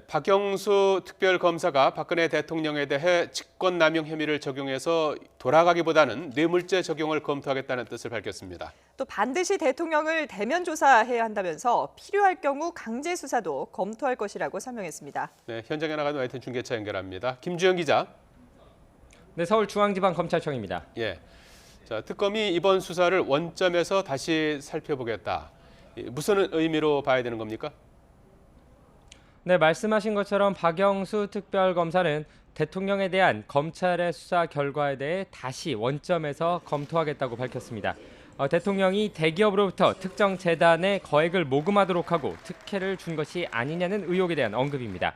박영수 특별검사가 박근혜 대통령에 대해 직권남용 혐의를 적용해서 돌아가기보다는 뇌물죄 적용을 검토하겠다는 뜻을 밝혔습니다. 또 반드시 대통령을 대면 조사해야 한다면서 필요할 경우 강제 수사도 검토할 것이라고 설명했습니다. 네, 현장에 나가는 YTN 중계차 연결합니다. 김주영 기자. 네, 서울중앙지방검찰청입니다. 예, 자, 특검이 이번 수사를 원점에서 다시 살펴보겠다. 무슨 의미로 봐야 되는 겁니까? 네, 말씀하신 것처럼 박영수 특별검사는 대통령에 대한 검찰의 수사 결과에 대해 다시 원점에서 검토하겠다고 밝혔습니다. 대통령이 대기업으로부터 특정 재단에 거액을 모금하도록 하고 특혜를 준 것이 아니냐는 의혹에 대한 언급입니다.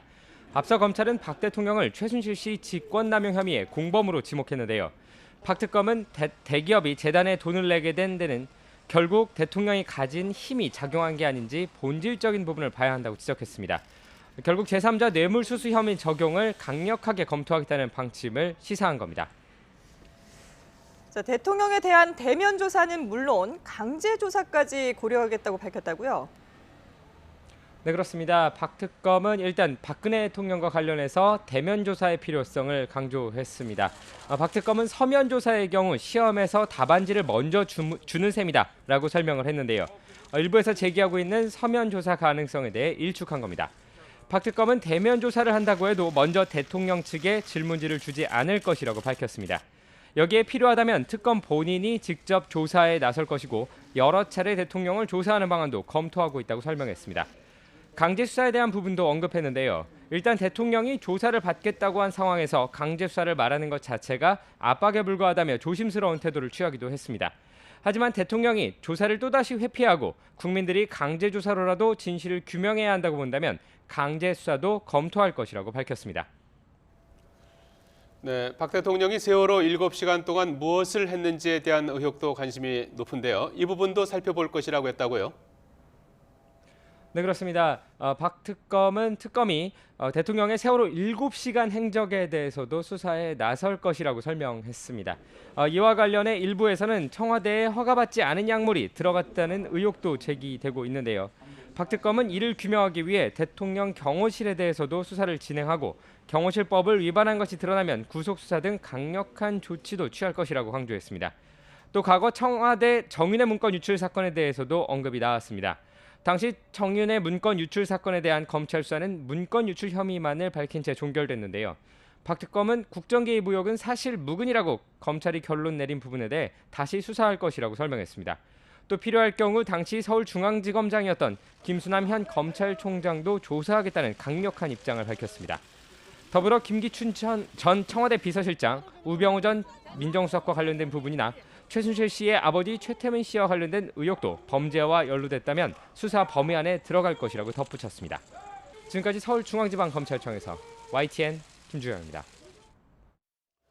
앞서 검찰은 박 대통령을 최순실 씨 직권남용 혐의의 공범으로 지목했는데요. 박 특검은 대기업이 재단에 돈을 내게 된 데는 결국 대통령이 가진 힘이 작용한 게 아닌지 본질적인 부분을 봐야 한다고 지적했습니다. 결국 제3자 뇌물수수 혐의 적용을 강력하게 검토하겠다는 방침을 시사한 겁니다. 자, 대통령에 대한 대면 조사는 물론 강제 조사까지 고려하겠다고 밝혔다고요? 네, 그렇습니다. 박 특검은 일단 박근혜 대통령과 관련해서 대면 조사의 필요성을 강조했습니다. 박 특검은 서면 조사의 경우 시험에서 답안지를 먼저 주는 셈이다라고 설명을 했는데요. 일부에서 제기하고 있는 서면 조사 가능성에 대해 일축한 겁니다. 박 특검은 대면 조사를 한다고 해도 먼저 대통령 측에 질문지를 주지 않을 것이라고 밝혔습니다. 여기에 필요하다면 특검 본인이 직접 조사에 나설 것이고 여러 차례 대통령을 조사하는 방안도 검토하고 있다고 설명했습니다. 강제 수사에 대한 부분도 언급했는데요. 일단 대통령이 조사를 받겠다고 한 상황에서 강제 수사를 말하는 것 자체가 압박에 불과하다며 조심스러운 태도를 취하기도 했습니다. 하지만 대통령이 조사를 또다시 회피하고 국민들이 강제 조사로라도 진실을 규명해야 한다고 본다면 강제 수사도 검토할 것이라고 밝혔습니다. 네, 박 대통령이 세월호 7시간 동안 무엇을 했는지에 대한 의혹도 관심이 높은데요. 이 부분도 살펴볼 것이라고 했다고요? 네, 그렇습니다. 박 특검이 대통령의 세월호 7시간 행적에 대해서도 수사에 나설 것이라고 설명했습니다. 이와 관련해 일부에서는 청와대에 허가받지 않은 약물이 들어갔다는 의혹도 제기되고 있는데요. 박 특검은 이를 규명하기 위해 대통령 경호실에 대해서도 수사를 진행하고 경호실법을 위반한 것이 드러나면 구속수사 등 강력한 조치도 취할 것이라고 강조했습니다. 또 과거 청와대 정윤회 문건 유출 사건에 대해서도 언급이 나왔습니다. 당시 정윤회 문건 유출 사건에 대한 검찰 수사는 문건 유출 혐의만을 밝힌 채 종결됐는데요. 박 특검은 국정개입 의혹은 사실 무근이라고 검찰이 결론 내린 부분에 대해 다시 수사할 것이라고 설명했습니다. 또 필요할 경우 당시 서울중앙지검장이었던 김수남 현 검찰총장도 조사하겠다는 강력한 입장을 밝혔습니다. 더불어 김기춘 전 청와대 비서실장, 우병우 전 민정수석과 관련된 부분이나 최순실 씨의 아버지 최태민 씨와 관련된 의혹도 범죄와 연루됐다면 수사 범위 안에 들어갈 것이라고 덧붙였습니다. 지금까지 서울중앙지방검찰청에서 YTN 김주영입니다.